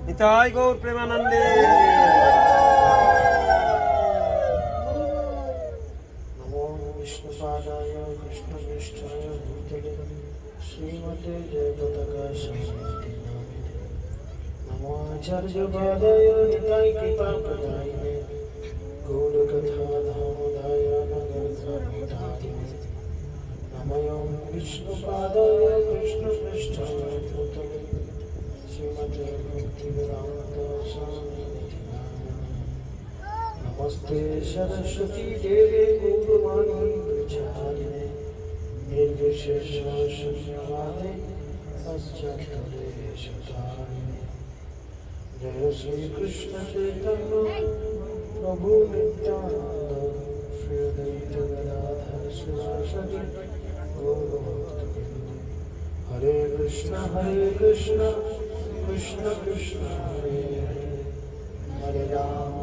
निताय गौर प्रेमानंदे। नमो विष्णुपादाय कृष्णनिष्ठाय भूतले श्रीमते जयपताकाय नमो आचार्यपादाय निताय कृपाप्रदायिने गौरकथाधामोदाय नगरसंहिताय नमो विष्णुपादाय कृष्णनिष्ठाय भूतले नमस्ते सरस्वती देवी गौरवाणी प्रचारिणे निर्विशेष शून्यवादे पश्चात्तरेशतारिणे जय श्री कृष्ण चैतन्य प्रभु नित्यानंद श्री अद्वैत गदाधर श्रीवासदि गौरभक्तवृंद हरे कृष्ण कृष्ण कृष्ण हरे हरे हरे राम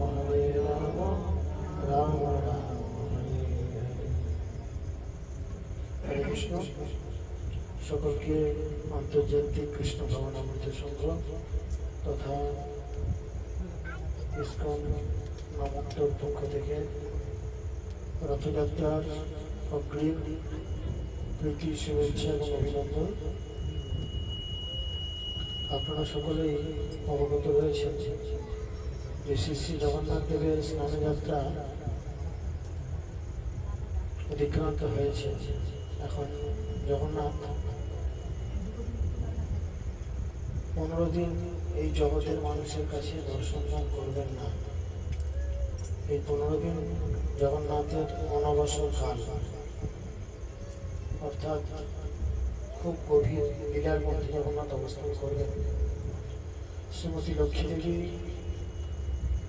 राम राम हरे हरे। हरे कृष्ण। সকলকে আন্তর্জাতিক কৃষ্ণ ভাবনামৃত সংঘ তথা ইসকন নামকটার পক্ষ থেকে রথযাত্রার অগ্রিম প্রীতি শুভেচ্ছা এবং অভিনন্দন। আপনারা সকলেই অবগত রয়েছেন যে শ্রী শ্রী জগন্নাথ দেবের স্নানযাত্রা অতিক্রান্ত হয়েছে। এখন জগন্নাথ 15 দিন এই জগতের মানুষের কাছে দর্শন দান করবেন না। এই 15 দিন জগন্নাথের অনবসর কাল, অর্থাৎ খুব গভীর লীলার মধ্যে জগন্নাথ অবস্থান করবেন। শ্রীমতী লক্ষ্মী দেবী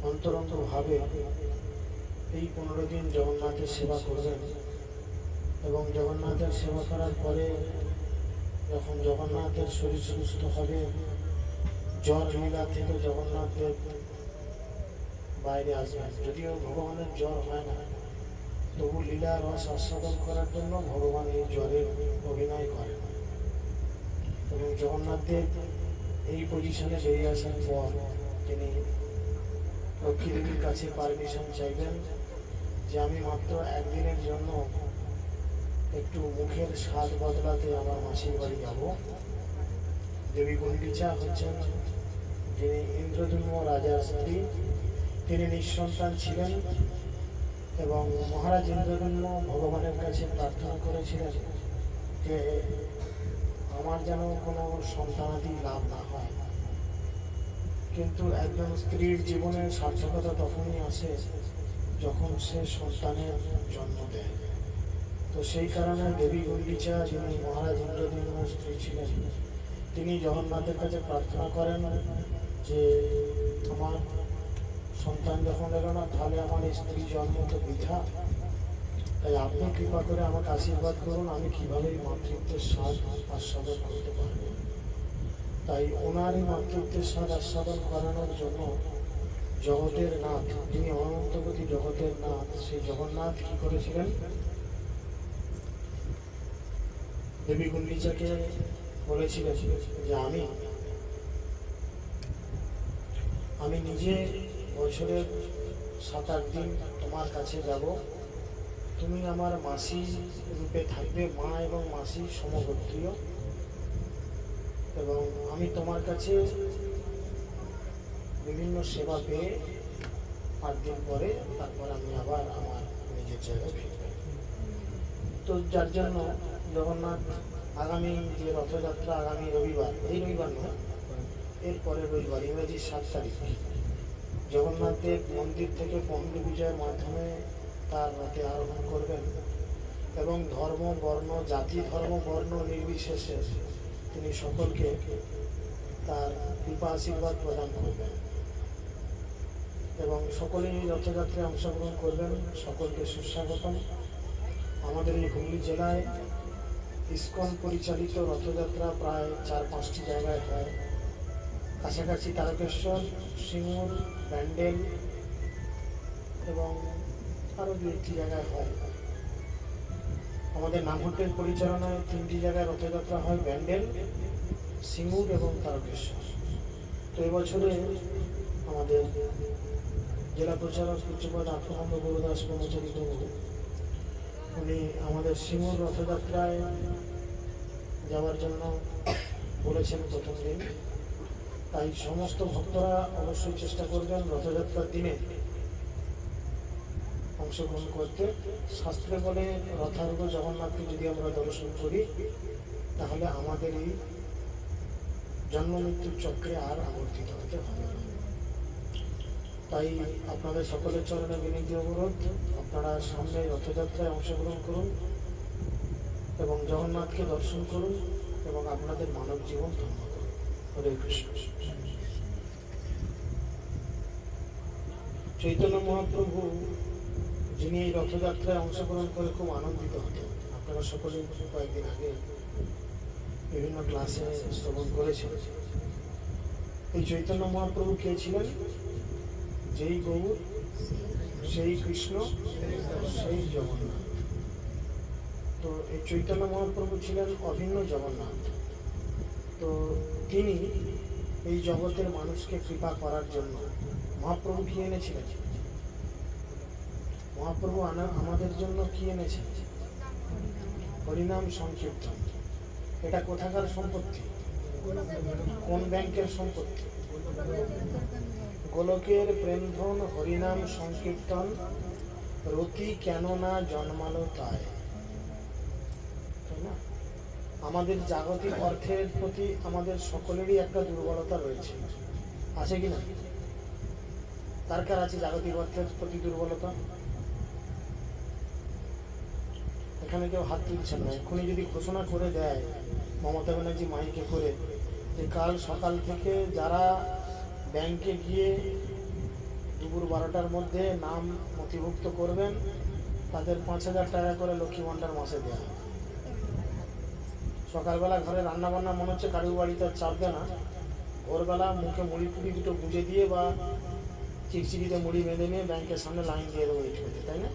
অন্তরঙ্গভাবে এই 15 দিন জগন্নাথের সেবা করবেন এবং জগন্নাথের সেবা করার পরে যখন জগন্নাথের শরীর সুস্থ হবে, জ্বর লীলা থেকে জগন্নাথ দেব বাইরে আসবেন। যদিও ভগবানের জ্বর হয় না, তবু লীলা রস আস্বাদন করার জন্য ভগবান এই জ্বরের অভিনয় করেন এবং জগন্নাথ দেব এই পজিশনে বেরিয়ে আসার পর তিনি লক্ষ্মী দেবীর কাছে পারমিশন চাইবেন যে আমি মাত্র একদিনের জন্য একটু মুখের স্বাদ বদলাতে আমার মাসির বাড়ি যাব। দেবী গুন্ডিচা হচ্ছেন যিনি ইন্দ্রদ্যুম্ন রাজার স্ত্রী, তিনি নিঃসন্তান ছিলেন এবং মহারাজ ইন্দ্রদ্যুম্ন ভগবানের কাছে প্রার্থনা করেছিলেন যে আমার যেন কোনো সন্তানাদি লাভ না হয়। কিন্তু একজন স্ত্রীর জীবনে সার্থকতা তখনই আসে যখন সে সন্তানের জন্ম দেয়। তো সেই কারণে দেবী গুন্ডিচা, যিনি মহারাজ ইন্দ্রদ্যুম্নের স্ত্রী ছিলেন, তিনি জগন্নাথের কাছে প্রার্থনা করেন যে আমার সন্তান যখন এলো না, তাহলে আমার স্ত্রী জন্ম তো বৃথা, তাই আপনি কৃপা করে আমাকে আশীর্বাদ করুন, আমি কীভাবে এই মাতৃত্বের স্বাদ আস্বাদন করতে পারব। তাই ওনার এই মাতৃত্বের স্বাদ আস্বাদন করানোর জন্য জগতের নাথ, যিনি অনন্তপতি জগতের নাথ, সেই জগন্নাথ কি করেছিলেন, দেবী গুন্ডিচাকে বলেছিলেন যে আমি নিজে বছরের 7-8 দিন তোমার কাছে যাব, তুমি আমার মাসি রূপে থাকবে, মা এবং মাসি সমগোত্রীয়, এবং আমি তোমার কাছে বিভিন্ন সেবা পেয়ে 8 দিন পরে তারপর আমি আবার আমার নিজের জায়গায় ফিরব। তো যার জন্য জগন্নাথ আগামী যে রথযাত্রা, আগামী রবিবার, এই রবিবার নয়, এরপরের রবিবার, ইংরেজি 7 তারিখ, জগন্নাথ দেব মন্দির থেকে পণ্ডী বিজয়ের মাধ্যমে তার রথে আরোহণ করবেন এবং ধর্ম বর্ণ, জাতি ধর্ম বর্ণ নির্বিশেষে তিনি সকলকে তার কৃপা আশীর্বাদ প্রদান করবেন এবং সকলেই রথযাত্রায় অংশগ্রহণ করবেন। সকলকে সুস্বাগতম। আমাদের এই হুগলি জেলায় ইসকন পরিচালিত রথযাত্রা প্রায় 4-5টি জায়গায় হয়। কাছাকাছি তারকেশ্বর, সিঙ্গুর, ব্যান্ডেল এবং আরও 2-1টি জায়গায় হয়। আমাদের নামহট্টের পরিচালনায় 3টি জায়গায় রথযাত্রা হয়, ব্যান্ডেল, সিঙ্গুর এবং তারকেশ্বর। তো এবছরে আমাদের জেলা প্রচারক পূজ্যপাদ আত্মানন্দ গুরুদাস ব্রহ্মচারী প্রভু উনি আমাদের সিঙ্গুর রথযাত্রায় যাওয়ার জন্য বলেছেন প্রথম দিন। তাই সমস্ত ভক্তরা অবশ্যই চেষ্টা করবেন রথযাত্রার দিনে অংশগ্রহণ করতে। শাস্ত্রে বলে রথারূঢ় জগন্নাথকে যদি আমরা দর্শন করি তাহলে আমাদের এই জন্ম মৃত্যুর চক্রে আর আবর্তিত হতে হবে না। তাই আপনাদের সকলের চরণে বিনীত অনুরোধ, আপনারা সামনে রথযাত্রায় অংশগ্রহণ করুন এবং জগন্নাথকে দর্শন করুন এবং আপনাদের মানব জীবন ধন্য করুন। হরে কৃষ্ণ। চৈতন্য মহাপ্রভু যিনি এই রথযাত্রায় অংশগ্রহণ করে খুব আনন্দিত হতেন, আপনারা সকলে কয়েকদিন আগে বিভিন্ন ক্লাসে শ্রবণ করেছেন। এই চৈতন্য মহাপ্রভু কে ছিলেন? যেই গৌর, সেই কৃষ্ণ, সেই জগন্নাথ। তো এই চৈতন্য মহাপ্রভু ছিলেন অভিন্ন জগন্নাথ। তো তিনি এই জগতের মানুষকে কৃপা করার জন্য মহাপ্রভু কি এনেছিলেন? মহাপ্রভু আমাদের জন্য কি এনেছেন? হরিনাম সংকীর্তন। এটা কোথাকার সম্পত্তি? কোন ব্যাংকের সম্পত্তি? গোলকের প্রেমধন হরিনাম সংকীর্তন, রতি কেন না জন্মালো তাই। না, আমাদের জাগতিক অর্থের প্রতি আমাদের সকলেরই একটা দুর্বলতা রয়েছে, আছে কি না? কার কার আছে জাগতিক অর্থের প্রতি দুর্বলতা? এখানে কেউ হাত তুলছেন না। এক্ষুনি যদি ঘোষণা করে দেয় মমতা ব্যানার্জি মাইকে করে যে কাল সকাল থেকে যারা ব্যাংকে গিয়ে দুপুর 12টার মধ্যে নাম নথিভুক্ত করবেন তাদের 5,000 টাকা করে লক্ষ্মী ভাণ্ডার মাসে দেওয়া হবে। সকালবেলা ঘরে রান্না বান্না মনে হচ্ছে কারুর বাড়িতে চাপবে না, ভোরবেলা মুখে মুড়ি ফুড়ি দুটো গুঁজে দিয়ে বা চিকচিকিতে মুড়ি বেঁধে নিয়ে ব্যাংকের সামনে লাইন দিয়ে দেবো এইটুকুতে, তাই না?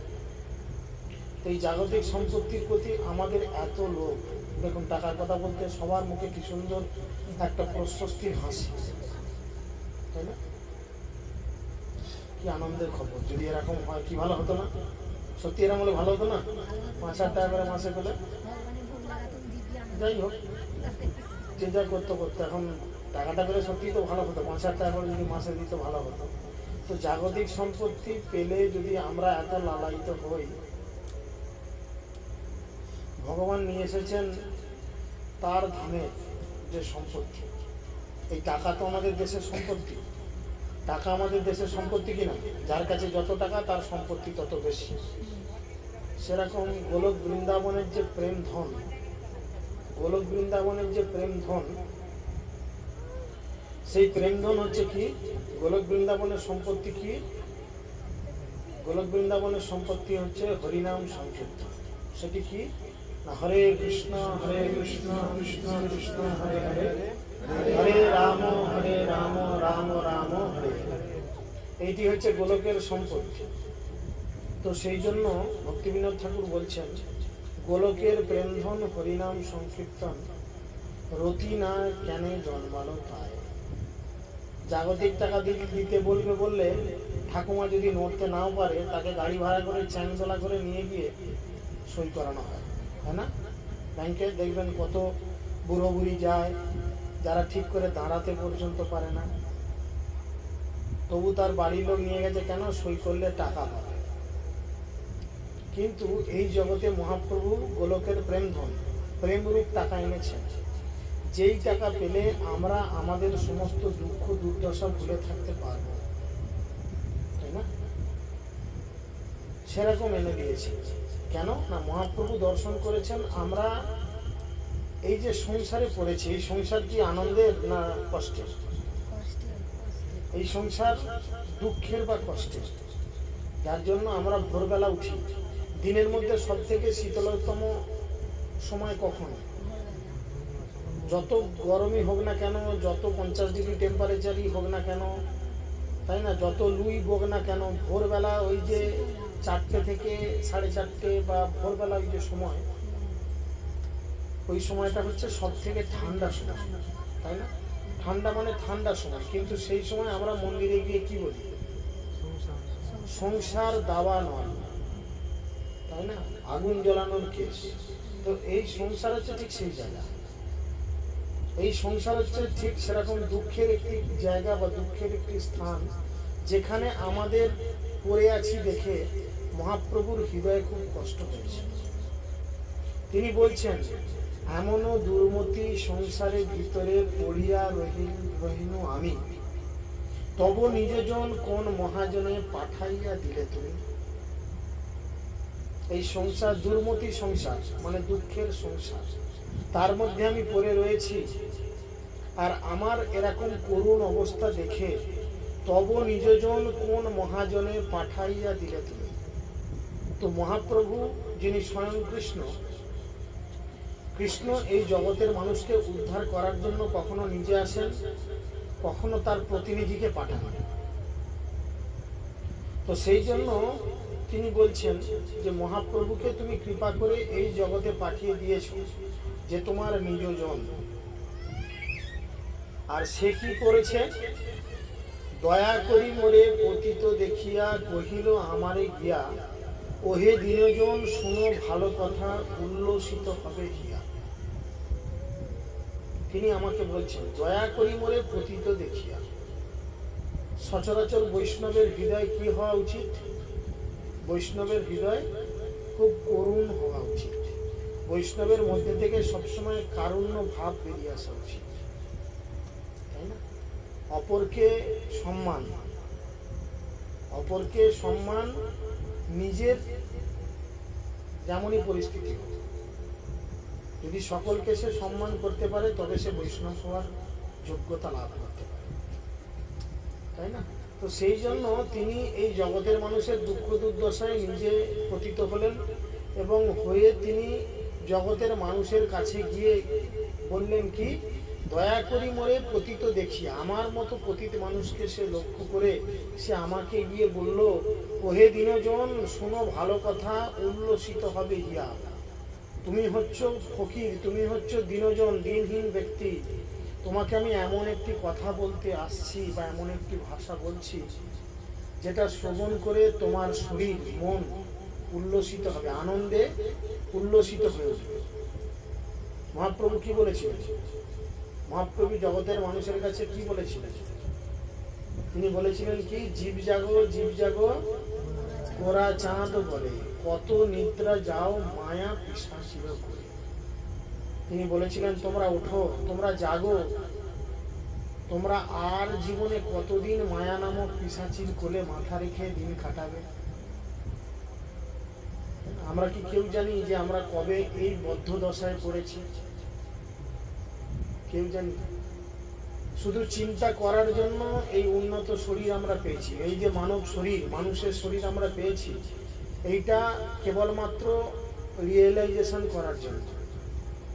তো এই জাগতিক সম্পত্তির প্রতি আমাদের এত লোভ। দেখুন, টাকার কথা বলতে সবার মুখে কি সুন্দর একটা প্রশস্তির হাসি, তাই না? কি আনন্দের খবর। যদি এরকম হয় কি ভালো হতো না? সত্যি এরকম হলে ভালো হতো না? 5,000 টাকা করে মাসে পেলে। যাই হোক, যে যা করতে করতে এখন টাকাটা করে সত্যিই তো ভালো হতো। 5,000 টাকা করে যদি মাসে দিত ভালো হতো। তো জাগতিক সম্পত্তি পেলে যদি আমরা এত লালায়িত হই, ভগবান নিয়ে এসেছেন তার ধামে যে সম্পত্তি। এই টাকা তো আমাদের দেশের সম্পত্তি। টাকা আমাদের দেশের সম্পত্তি কিনা? যার কাছে যত টাকা তার সম্পত্তি তত বেশি। সেরকম গোলক বৃন্দাবনের যে প্রেম ধন, গোলক বৃন্দাবনের যে প্রেম ধন, সেই প্রেম ধন হচ্ছে কি? গোলক বৃন্দাবনের সম্পত্তি কি? গোলক বৃন্দাবনের সম্পত্তি হচ্ছে হরিনাম সংকীর্তন। সেটি কি না? হরে কৃষ্ণ কৃষ্ণ কৃষ্ণ হরে হরে, হরে রাম রাম রাম হরে হরে। এইটি হচ্ছে গোলকের সম্পত্তি। তো সেই জন্য ভক্তিবিনোদ ঠাকুর বলছেন, গোলকের প্রেমধন হরিনাম সংকীর্তন, রতি না কেন জন্মালো তাই। জাগতিক টাকা দিতে বললে ঠাকুমা যদি নড়তে নাও পারে, তাকে গাড়ি ভাড়া করে চ্যাংদোলা করে নিয়ে গিয়ে সই করানো হয়, তাই না? ব্যাংকে দেখবেন কত বুড়ো বুড়ি যায়, যারা ঠিক করে দাঁড়াতে পর্যন্ত পারে না, তবু তার বাড়ির লোক নিয়ে গেছে কেন? সই করলে টাকা পাবে। কিন্তু এই জগতে মহাপ্রভু গোলকের প্রেমধন, প্রেমরূপ টাকা এনেছেন, যেই টাকা পেলে আমরা আমাদের সমস্ত দুঃখ দুর্দশা ভুলে থাকতে পারব, তাই না? সেরকম এনে দিয়েছে। কেন না? মহাপ্রভু দর্শন করেছেন আমরা এই যে সংসারে পড়েছি, এই সংসার কি আনন্দের না কষ্টের? এই সংসার দুঃখের বা কষ্টের। যার জন্য আমরা ভোরবেলা উঠি। দিনের মধ্যে সব থেকে শীতলতম সময় কখন? যত গরমই হোক না কেন, যত 50 ডিগ্রি টেম্পারেচারই হোক না কেন, তাই না, যত লুই হোক না কেন, ভোরবেলা ওই যে 4টে থেকে 4:30 বা ভোরবেলা ওই যে সময়, ওই সময়টা হচ্ছে সব থেকে ঠান্ডা সময়, তাই না? ঠান্ডা মানে ঠান্ডা সময়, কিন্তু সেই সময় আমরা মন্দিরে গিয়ে কি বলি? সংসার দাওয়া নয়, তাই না, আগুন জ্বালানোর কেস। তো এই সংসার হচ্ছে ঠিক সেই জায়গা, এই সংসার হচ্ছে ঠিক সেরকম দুঃখের একটি জায়গা বা দুঃখের একটি স্থান, যেখানে আমাদের পড়ে আছি দেখে মহাপ্রভুর হৃদয়ে খুব কষ্ট হয়েছে। তিনি বলছেন, এমনও দুর্মতি সংসারের ভিতরে পড়িয়া রহিনু আমি, তব নিজজন কোন মহাজনে পাঠাইয়া দিলে তুমি। এই সংসার দুর্মতি সংসার মানে দুঃখের সংসার, তার মধ্যে আমি পড়ে রয়েছি, আর আমার এরকম করুণ অবস্থা দেখে তব নিজজন কোন মহাজনে পাঠাইয়া দিলে তুমি। তো মহাপ্রভু যিনি স্বয়ং কৃষ্ণ, কৃষ্ণ এই জগতের মানুষকে উদ্ধার করার জন্য কখনো নিজে আসেন, কখনো তার প্রতিনিধিকে পাঠান। তো সেই জন্য তিনি বলছেন যে মহাপ্রভুকে তুমি কৃপা করে এই জগতে পাঠিয়ে দিয়েছো, যে তোমার নিজজন। আর সে কি করেছে? দয়া করি মোরে পতিত দেখিয়া কহিল আমারে গিয়া, ওহে দিনজন শুনো ভালো কথা, উল্লসিত হবে হিয়া। তিনি আমাকে বলছেন, দয়া করি মোরে পতিত দেখিয়া। সচরাচর বৈষ্ণবের হৃদয় কি হওয়া উচিত? বৈষ্ণবের হৃদয় খুব করুণ হওয়া উচিত। বৈষ্ণবের মধ্যে থেকে সবসময় কারুণ্য ভাব বেরিয়ে আসা উচিত, তাই না? অপরকে সম্মান, অপরকে সম্মান, নিজের যেমনই পরিস্থিতি হোক, যদি সকলকে সে সম্মান করতে পারে তবে সে বৈষ্ণব হওয়ার যোগ্যতা লাভ করতে পারে, তাই না? তো সেই জন্য তিনি এই জগতের মানুষের দুঃখ দুর্দশায় নিজে পতিত হলেন, এবং হয়ে তিনি জগতের মানুষের কাছে গিয়ে বললেন কি, দয়া করি মোরে পতিত দেখি। আমার মতো পতিত মানুষকে সে লক্ষ্য করে সে আমাকে গিয়ে বলল, ওহে দিনজন শুনো ভালো কথা, উল্লসিত হবে হিয়া। তুমি হচ্ছ ফকির, তুমি হচ্ছ দিনজন, দিনহীন ব্যক্তি, তোমাকে আমি এমন একটি কথা বলতে আসছি বা এমন একটি ভাষা বলছি যেটা শ্রবণ করে তোমার শরীর মন উল্লসিত হবে, আনন্দে উল্লসিত হয়ে উঠবে। মহাপ্রভু কি বলেছিলেন? মহাপ্রভু জগতের মানুষের কাছে কি বলেছিলেন? তিনি বলেছিলেন কি, জীব জাগো জীব জাগো গোরা চাঁদ বলে, কত নিদ্রা যাও মায়া পিশাচির করে। তিনি বলেছিলেন, তোমরা ওঠো, তোমরা জাগো, তোমরা আর জীবনে কতদিন মায়া নামক পিশাচির কোলে মাথা রেখে দিন কাটাবে? আমরা কি কেউ জানি যে আমরা কবে এই বদ্ধ দশায় পড়েছি? কেউ জানি? শুধু চিন্তা করার জন্য এই উন্নত শরীর আমরা পেয়েছি, এই যে মানব শরীর, মানুষের শরীর আমরা পেয়েছি, এইটা কেবলমাত্র রিয়েলাইজেশন করার জন্য,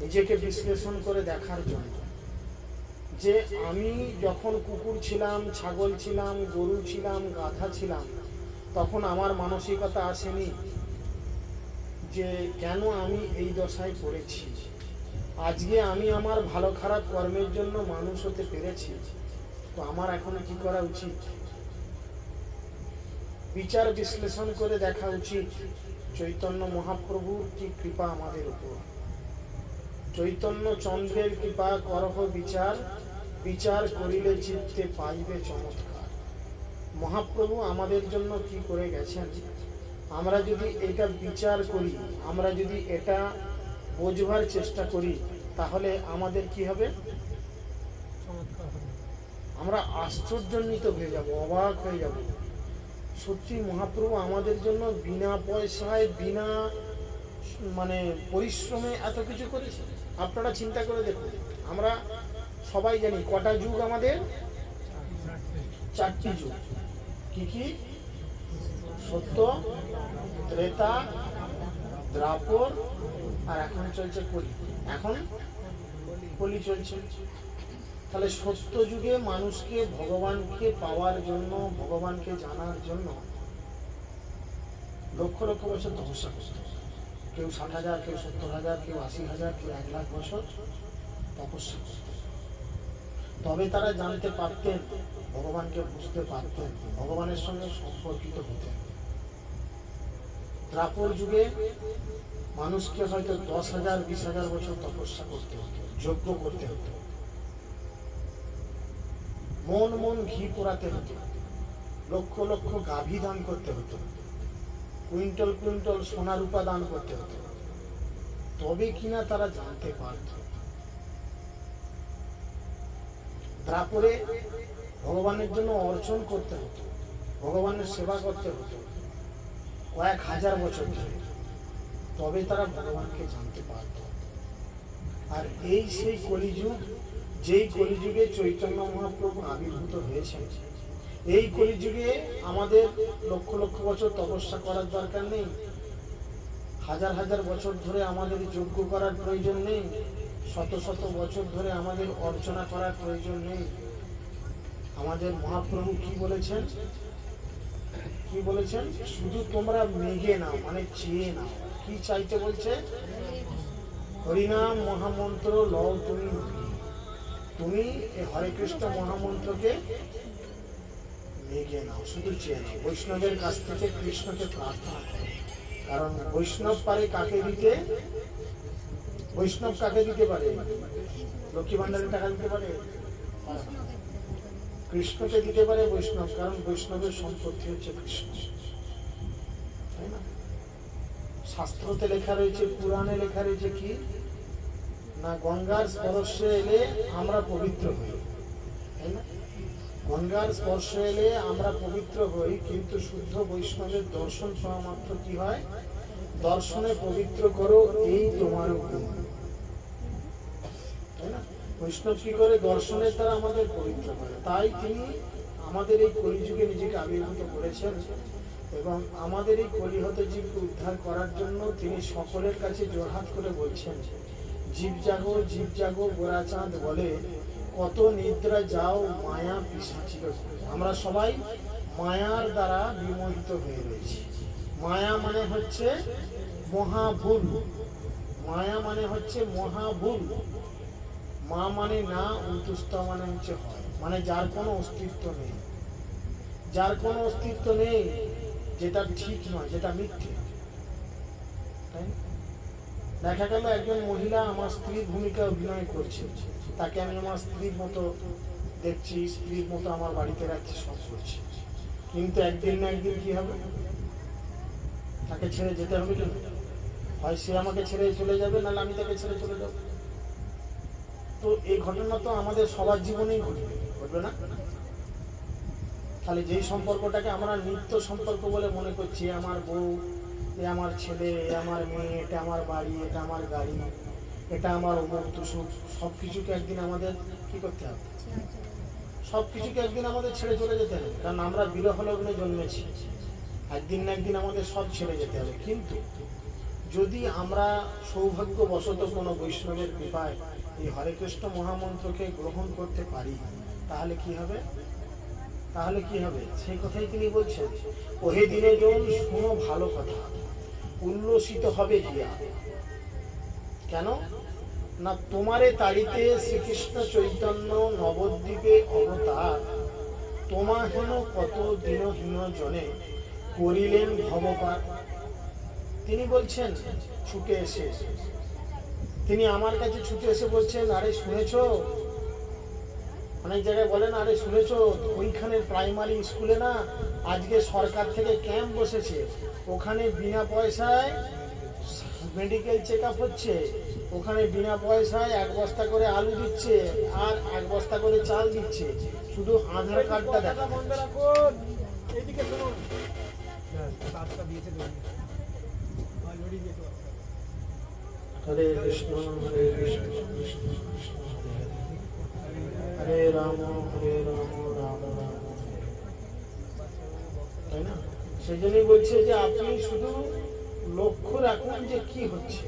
নিজেকে বিশ্লেষণ করে দেখার জন্য, যে আমি যখন কুকুর ছিলাম, ছাগল ছিলাম, গরু ছিলাম, গাধা ছিলাম, তখন আমার মানসিকতা আসেনি যে কেন আমি এই দশায় পড়েছি। আজকে আমি আমার ভালো খারাপ কর্মের জন্য মানুষ হতে পেরেছি, তো আমার এখন কি করা উচিত? বিচার বিশ্লেষণ করে দেখা উচিত চৈতন্য মহাপ্রভুর কি কৃপা আমাদের উপর। চৈতন্য চন্দ্রের কৃপা করহ বিচার, বিচার করিলে চিত্তে পাইবে চমৎকার। মহাপ্রভু আমাদের জন্য কি করে গেছেন, আমরা যদি এটা বিচার করি, আমরা যদি এটা বোঝবার চেষ্টা করি, তাহলে আমাদের কি হবে? আমরা আশ্চর্যান্বিত হয়ে যাব, অবাক হয়ে যাব। সত্যি মহাপ্রভু আমাদের জন্য বিনা পয়সায়, বিনা পরিশ্রমে এত কিছু করেছে। আপনারা চিন্তা করে দেখুন, আমরা সবাই জানি কটা যুগ আমাদের? 4টি যুগ। কি কি? সত্য, ত্রেতা, দ্বাপর, আর এখন চলছে কলি। এখন কলি চলছে। তাহলে সত্য যুগে মানুষকে ভগবানকে পাওয়ার জন্য, ভগবানকে জানার জন্য লক্ষ লক্ষ বছর তপস্যা করতে, কেউ 60,000, কেউ 70,000, কেউ 80,000, কেউ 1,00,000 বছর তপস্যা করতে। তবে তারা জানতে পারতেন, ভগবানকে বুঝতে পারতেন, ভগবানের সঙ্গে সম্পর্কিত হতেন। দ্বাপর যুগে মানুষকে হয়তো 10,000, 20,000 বছর তপস্যা করতে হতো, যজ্ঞ করতে হতো, মন মন ঘি পোড়াতে হতো, লক্ষ লক্ষ গাভী দান করতে হতো, কুইন্টাল কুইন্টাল সোনা রূপা দান করতে হতো, তবে কিনা তারা জানতে পারত। তারপরে ভগবানের জন্য অর্চন করতে হতো, ভগবানের সেবা করতে হতো কয়েক হাজার বছর ধরে, তবে তারা ভগবানকে জানতে পারত। আর এই সেই কলিযুগ, যেই কলিযুগে চৈতন্য মহাপ্রভু আবির্ভূত হয়েছেন। এই কলিযুগে আমাদের লক্ষ লক্ষ বছর তপস্যা করার দরকার নেই, হাজার হাজার বছর ধরে আমাদের যজ্ঞ করার প্রয়োজন নেই, শত শত বছর ধরে আমাদের অর্চনা করার প্রয়োজন নেই। আমাদের মহাপ্রভু কি বলেছেন? কি বলেছেন? শুধু তোমরা মেঘে নাও, মানে চেয়ে নাও। কি চাইতে বলছে? হরিনাম মহামন্ত্র লও তুমি, তুমি হরে কৃষ্ণ মহামন্ত্রকে মেঘে নাও, শুধু চেয়ে নাও। বৈষ্ণবের কাছ থেকে কৃষ্ণকে প্রার্থনা করো, কারণ বৈষ্ণব পারে কাকে দিতে? বৈষ্ণব কাকে দিতে পারে? লক্ষ্মী ভান্ডারের টাকা দিতে পারে? কৃষ্ণকে দিতে পারে বৈষ্ণব, কারণ বৈষ্ণবের সম্পত্তি হচ্ছে কৃষ্ণ, তাই না? শাস্ত্রতে লেখা রয়েছে, পুরাণে লেখা রয়েছে কি না, গঙ্গার স্পর্শে এলে আমরা পবিত্র হই, তাই না? গঙ্গার স্পর্শে এলে আমরা পবিত্র হই, কিন্তু শুদ্ধ বৈষ্ণবের দর্শন পাওয়া মাত্র কি হয়? দর্শনে পবিত্র করো, এই তোমার গুণ, তাই না? বৈষ্ণব কি করে? দর্শনের দ্বারা আমাদের পবিত্র করে। তাই তিনি আমাদের এই কলিযুগে নিজেকে আবির্ভূত করেছেন, এবং আমাদের এই কলিহত জীবকে উদ্ধার করার জন্য তিনি সকলের কাছে জোরহাত করে বলছেন, জীব জাগো, জীব জাগো, গোরাচাঁদ বলে কত নিদ্রা যাও মায়া পিশাচির। আমরা সবাই মায়ার দ্বারা বিমোহিত হয়ে রয়েছি। মায়া মানে হচ্ছে মহাভুল, মায়া মানে হচ্ছে মহাভুল। মা মানে না, অন্তুষ্ট মানে হচ্ছে হয়, মানে যার কোনো অস্তিত্ব নেই, যার কোনো অস্তিত্ব নেই, যেটা ঠিক নয়, যেটা মিথ্যে, তাই না? দেখা গেল একজন মহিলা আমার স্ত্রীর ভূমিকা অভিনয় করছে, তাকে আমি আমার স্ত্রীর মতো দেখছি, স্ত্রীর মতো আমার বাড়িতে রাখছি, সব করছি, কিন্তু একদিন না একদিন কি হবে? তাকে ছেড়ে যেতে হবে কেন? হয় সে আমাকে ছেড়ে চলে যাবে, নাহলে আমি তাকে ছেড়ে চলে যাবো। তো এই ঘটনা তো আমাদের সবার জীবনেই ঘটবে, ঘটবে না? তাহলে যেই সম্পর্কটাকে আমরা নিত্য সম্পর্ক বলে মনে করছি, আমার বউ, এ আমার ছেলে, এ আমার মেয়ে, এটা আমার বাড়ি, এটা আমার গাড়ি, এটা আমার অমুক তুসুক, সবকিছুকে একদিন আমাদের কি করতে হবে? সবকিছুকে একদিন আমাদের ছেড়ে চলে যেতে হবে, কারণ আমরা বিরহ লগ্নে জন্মেছি, একদিন না একদিন আমাদের সব ছেড়ে যেতে হবে। কিন্তু যদি আমরা সৌভাগ্যবশত কোনো বৈষ্ণবের কৃপায় এই হরে কৃষ্ণ মহামন্ত্রকে গ্রহণ করতে পারি, তাহলে কি হবে? তাহলে কি হবে? সেই কথাই তিনি বলছেন, ওহে দিনে জন শোনো ভালো কথা, উল্লসিত হবে গিয়া। কেন না, তোমারে তাড়িতে শ্রীকৃষ্ণ চৈতন্য নবদ্বীপে অবতার, তোমা হেন কত দীনহীন জনে করিলেন ভবপার। তিনি বলছেন ছুটে এসে, তিনি আমার কাছে ছুটে এসে বলছেন, আরে শুনেছো? অনেক জায়গায় বলেন, আরে শুনেছো ওইখানে প্রাইমারি স্কুলে না আজকে সরকার থেকে ক্যাম্প বসেছে, ওখানে বিনা পয়সায় মেডিকেল চেক আপ হচ্ছে, ওখানে বিনা পয়সায় 1 বস্তা করে আলু দিচ্ছে আর 1 বস্তা করে চাল দিচ্ছে, শুধু আধার কার্ডটা দেখা। হরে কৃষ্ণ হরে কৃষ্ণ কৃষ্ণ কৃষ্ণ হরে রাম হরে রাম রাম রাম, তাই না? সেই জন্যই বলছে যে আপনি শুধু লক্ষ্য রাখুন যে কি হচ্ছে,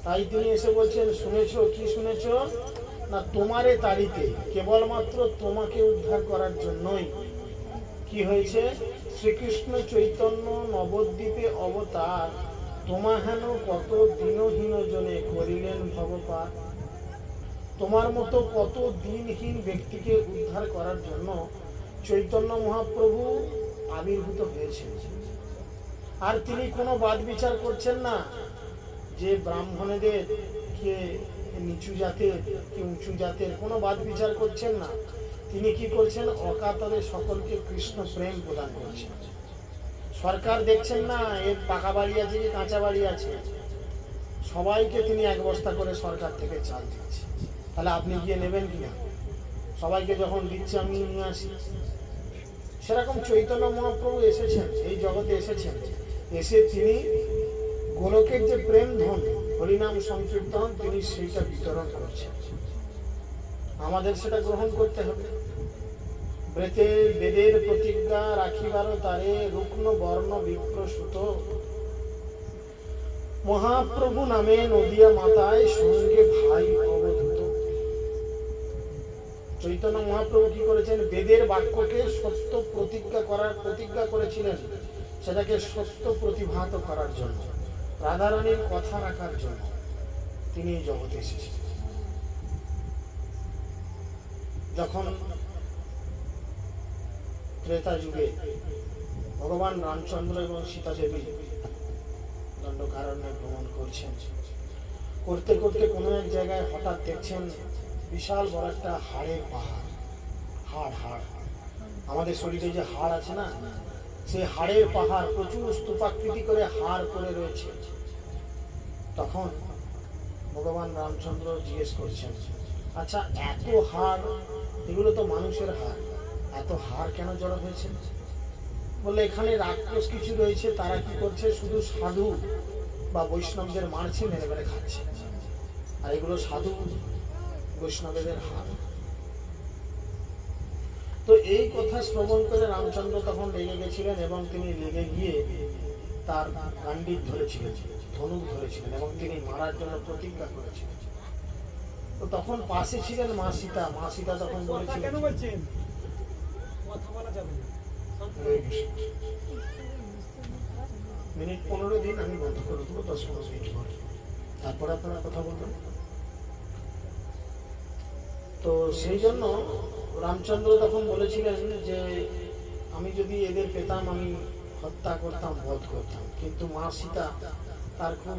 তাই তিনি এসে বলছেন, শুনেছো কি শুনেছো না, তোমারে তাড়িতে কেবলমাত্র তোমাকে উদ্ধার করার জন্যই কি হয়েছে, শ্রীকৃষ্ণ চৈতন্য নবদ্বীপে অবতার, তোমা হেন কত দিনহীন জনে করিলেন ভবপার। তোমার মতো কত দিনহীন ব্যক্তিকে উদ্ধার করার জন্য চৈতন্য মহাপ্রভু আবির্ভূত হয়েছেন। আর তিনি কোনো বাদ বিচার করছেন না যে ব্রাহ্মণেদের কে নিচু জাতের কি উঁচু জাতের, কোনো বাদ বিচার করছেন না। তিনি কি করছেন, অকাতরে সকলকে কৃষ্ণ প্রেম প্রদান করছেন। সরকার দেখছেন না এর পাকা বাড়ি আছে কি কাঁচা বাড়ি আছে, সবাইকে তিনি এক বস্তা করে সরকার থেকে চাল দিচ্ছে। তাহলে আপনি গিয়ে নেবেন কিনা? সবাইকে যখন দিচ্ছে আমি নিয়ে আসি। সেরকম চৈতন্য মহাপ্রভু এসেছেন, এই জগতে এসেছেন, এসে তিনি গোলকের যে প্রেম ধন হরিনাম সংকীর্তন তিনি সেইটা বিতরণ করছেন। আমাদের সেটা গ্রহণ করতে হবে। বেদের প্রতিজ্ঞা রাখিবারও তারে রুগ্ন বর্ণ বিপ্রসূত, মহাপ্রভু নামে নদিয়া মাতায় সঙ্গে ভাই অবধূত। চৈতন্য মহাপ্রভু কি করেছেন, বেদের বাক্যকে সত্য প্রতিজ্ঞা করেছিলেন, সেটাকে সত্য প্রতিভাত করার জন্য, রাধারানীর কথা রাখার জন্য তিনি এই জগতে এসেছেন। যখন ত্রেতা যুগে ভগবান রামচন্দ্র এবং সীতা দেবী দণ্ডকারণ্যে ভ্রমণ করছেন, করতে করতে কোনো এক জায়গায় হঠাৎ দেখছেন বিশাল বড় একটা হাড়ের পাহাড়। হাড় আমাদের শরীরে যে হাড় আছে না, সেই হাড়ের পাহাড় প্রচুর স্তূপাকৃতি করে হাড় করে রয়েছে। তখন ভগবান রামচন্দ্র জিজ্ঞেস করছেন, আচ্ছা এত হাড়, এগুলো তো মানুষের হাড়, এত হাড় কেন জড়ো হয়েছে? বললে এখানে রাক্ষস কিছু রয়েছে, তারা কি করছে, শুধু সাধু বা বৈষ্ণবদের মারছে, মেরে মেরে খাচ্ছে, আর এগুলো সাধু বৈষ্ণবদের হাড়। তো এই কথা শ্রবণ করে রামচন্দ্র তখন রেগে গেছিলেন এবং তিনি রেগে গিয়ে তার গান্ডিব ধরেছিলেন, ধনুক ধরেছিলেন এবং তিনি মারার জন্য প্রতিজ্ঞা করেছিলেন। তো তখন পাশে ছিলেন মা সীতা। মা সীতা তখন বলেছিলেন, মিনিট 15 দিন আমি বন্ধ করে দেবো, 10-15 মিনিট পর, তারপরে আপনারা কথা বলবেন। তো সেই জন্য রামচন্দ্র তখন বলেছিলেন যে আমি যদি এদের পেতাম আমি হত্যা করতাম, বধ করতাম। কিন্তু মা সীতা তার খুব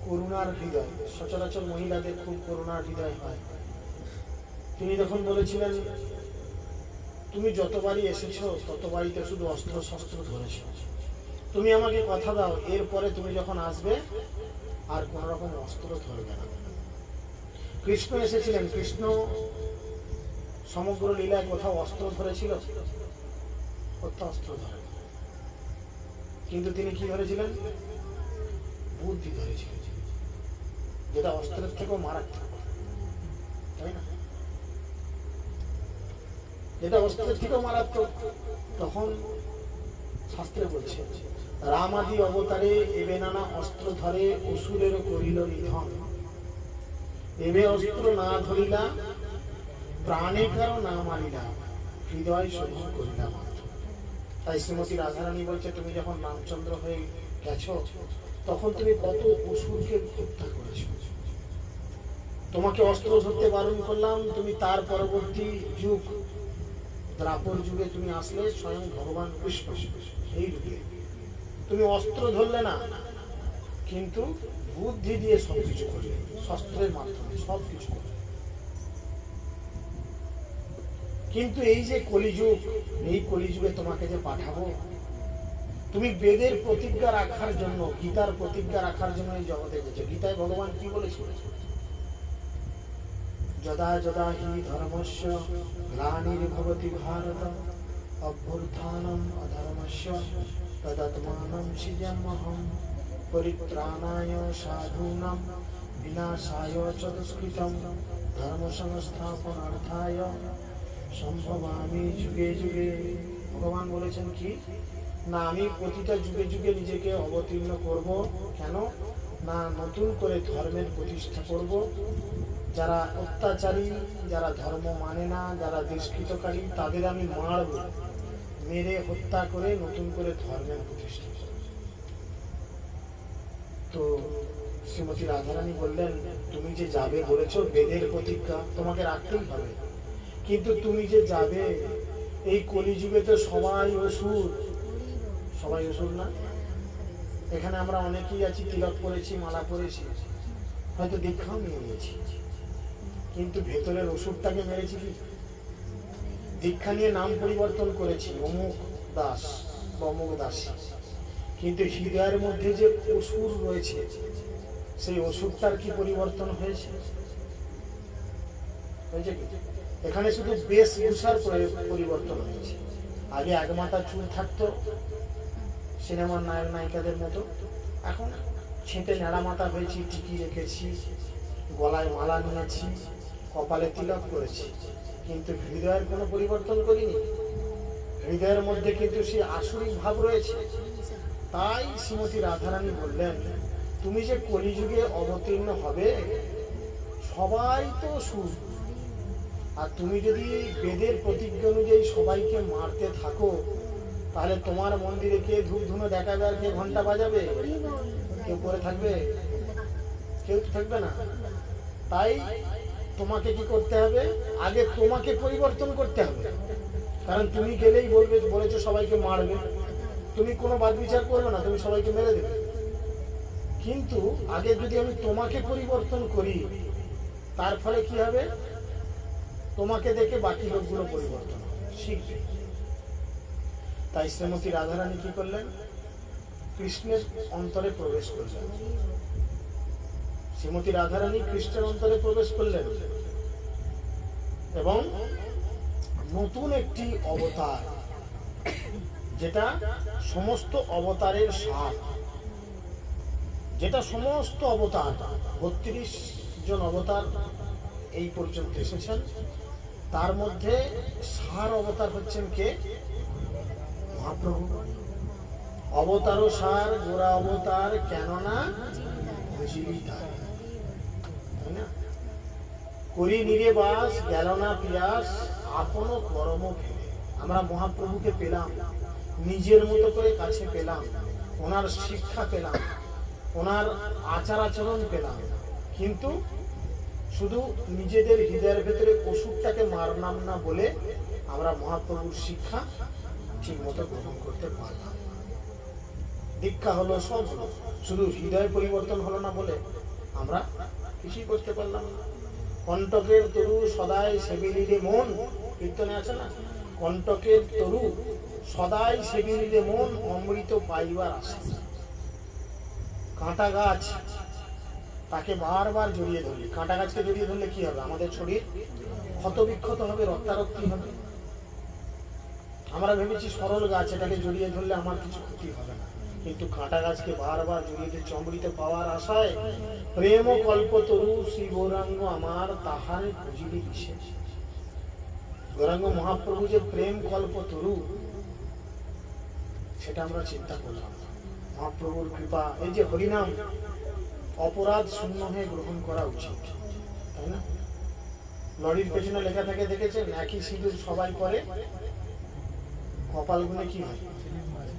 করুণার হৃদয়, সচরাচর মহিলাদের খুব করুণার হৃদয় হয়। তিনি তখন বলেছিলেন, তুমি যতবারই এসেছো ততবারই তো শুধু অস্ত্র শস্ত্র ধরেছ, তুমি আমাকে কথা দাও এরপরে তুমি যখন আসবে আর কোন রকম অস্ত্র ধরবে না। কৃষ্ণ এসেছিলেন, কৃষ্ণ সমগ্র লীলায় কোথাও অস্ত্র ধরেছিল? কোথাও অস্ত্র ধরে, কিন্তু তিনি কি ধরেছিলেন? বুদ্ধি ধরেছিলেন, যেটা অস্ত্রের থেকেও মারাত্মক, তাই না? যেটা অস্ত্রের থেকেও মারাত্মক। তখন শাস্ত্রে বলছে, রামাদি অবতারে এবে নানা অস্ত্র ধরে অসুরের করিল নিধন, এবে অস্ত্র না ধরিলা প্রাণে কারো না মারিলা, হৃদয় সহ্য করিলা মাত্র। তাই শ্রীমতী রাধারানী বলছে, তুমি যখন রামচন্দ্র হয়ে গেছো তখন তুমি কত অসুরকে হত্যা করেছ। তোমাকে অস্ত্র ধরতে বারণ করলাম, তুমি তার পরবর্তী যুগ দ্রাপর যুগে তুমি আসলে স্বয়ং ভগবান কৃষ্ণ, এই যুগে তুমি অস্ত্র ধরলে না, কিন্তু বুদ্ধি দিয়ে সবকিছু করলে, শস্ত্রের মাধ্যমে সবকিছু করলে। কিন্তু এই যে কলিযুগ, এই কলিযুগে তোমাকে যে পাঠাবো, তুমি বেদের প্রতিজ্ঞা রাখার জন্য, গীতার প্রতিজ্ঞা রাখার জন্য এই জগতে গেছো। গীতায় ভগবান কি বলেছিলেন? যদা যদা হি ধর্মস্য গ্লানির্ভবতি ভারত অভ্যুত্থানম অধর্মস্য তদাত্মানম সৃজাম্যহম পরিত্রাণায় সাধূনাম বিনাশায় চ দুষ্কৃতম ধর্ম সংস্থাপনার্থায় সম্ভবামি যুগে যুগে। ভগবান বলেছেন কি না, আমি প্রতিটা যুগে যুগে নিজেকে অবতীর্ণ করব। কেন? না নতুন করে ধর্মের প্রতিষ্ঠা করব, যারা অত্যাচারী, যারা ধর্ম মানে না, যারা দুষ্কৃতকারী, তাদের আমি মারব, মেরে হত্যা করে নতুন করে ধর্মের প্রতিষ্ঠা করব। তো শ্রীমতী রাধারানী বললেন, তুমি যে যাবে বলেছো, বেদের প্রতিজ্ঞা তোমাকে রাখতেই হবে, কিন্তু তুমি যে যাবে, এই কলিযুগে তো সবাই অসুর। সবাই অসুর না? এখানে আমরা অনেকেই আছি, তিলক পড়েছি, মালা পড়েছি, হয়তো দীক্ষাও নিয়ে নিয়েছি, কিন্তু ভেতরের অসুরটাকে মেরেছি কি? দীক্ষা নিয়ে নাম পরিবর্তন করেছি, অমুক দাস বা অমুক দাসী, কিন্তু হৃদয়ের মধ্যে যে অসুর রয়েছে, সেই অসুরটার কি পরিবর্তন হয়েছে? হয়েছে কি? এখানে শুধু বেশভূষার পরিবর্তন হয়েছে। আগে এক মাথা চুল থাকতো সিনেমার নায়ক নায়িকাদের মতো, এখন ছেঁটে নেড়া মাথা হয়েছি, টিকি রেখেছি, গলায় মালা নিয়েছি, কপালে তিলক করেছি, কিন্তু হৃদয়ের কোনো পরিবর্তন করিনি। হৃদয়ের মধ্যে কিন্তু সেই আসরিক ভাব রয়েছে। তাই শ্রীমতী রাধারানী বললেন, তুমি যে কলিযুগে অবতীর্ণ হবে, সবাই তো সুর, আর তুমি যদি বেদের প্রতিজ্ঞা অনুযায়ী সবাইকে মারতে থাকো, তাহলে তোমার মন্দিরে কে ধূপ ধুনো দেখাবে আর কে ঘন্টা বাজাবে? কেউ করে থাকবে? কেউ থাকবে না। তাই তোমাকে কি করতে হবে? আগে তোমাকে পরিবর্তন করতে হবে, কারণ তুমি গেলেই বলেছো সবাইকে মারবে, তুমি কোনো বাদ বিচার করবে না, তুমি সবাইকে মেরে দেবে। কিন্তু আগে যদি আমি তোমাকে পরিবর্তন করি, তার ফলে কি হবে? তোমাকে দেখে বাকি লোকগুলো পরিবর্তন শিখবে। তাই শ্রীমতী রাধারানী কি করলেন? কৃষ্ণের অন্তরে প্রবেশ করলেন। শ্রীমতী রাধারানী কৃষ্ণের অন্তরে প্রবেশ করলেন এবং নতুন একটি অবতার, যেটা সমস্ত অবতারের সার, যেটা সমস্ত অবতার 32 জন অবতার এই পর্যন্ত এসেছেন, তার মধ্যে সার অবতার হচ্ছেন কে? মহাপ্রভু। অবতার সার, গোড়া অবতার, কেননা বুঝিলি তাই, তাই না? করি নিরে বাস, গেল না পিয়াস, আপন কর্ম ফেলে। আমরা মহাপ্রভুকে পেলাম, নিজের মতো করে কাছে পেলাম, ওনার শিক্ষা পেলাম, ওনার আচার আচরণ পেলাম, কিন্তু শুধু নিজেদের হৃদয়ের ভেতরে অসুরটাকে মারলাম না বলে আমরা মহাপ্রভুর শিক্ষা ঠিক মতো গ্রহণ করতে পারলাম। দীক্ষা হলো সব হলো, শুধু হৃদয় পরিবর্তন হলো না বলে আমরা কিছুই করতে পারলাম না। কণ্টকের তরু সদাই সেবিলিরে মন, কীর্তনে আছে না? কণ্টকের তরু সদাই সেবিলিরে মন, অমৃত পাইবার আশা। কাঁটা গাছ, তাকে বারবার জড়িয়ে ধরলে, কাঁটা গাছকে জড়িয়ে ধরলে কি হবে? আমাদের শরীর ক্ষতবিক্ষত হবে, রক্তারক্তি হবে। আমরা ভেবেছি সরল গাছ, এটাকে জড়িয়ে ধরলে আমার কিছু ক্ষতি হবে না, কিন্তু কাঁটা গাছকে বারবার জড়িয়ে ধরে অমৃত পাওয়ার আশায় প্রেম কল্প তরু শ্রী গৌরাঙ্গ আমার তাহারে খুঁজিলি বিশেষ। গৌরাঙ্গ মহাপ্রভু যে প্রেম কল্প তরু, সেটা আমরা চিন্তা করলাম। মহাপ্রভুর কৃপা, এই যে হরিনাম অপরাধ শূন্য হয়ে গ্রহণ করা উচিত, তাই না? লরির পেছনে লেখা থাকে দেখেছেন, একই সিঁদুর সবাই করে, কপাল গুনে কি হয়?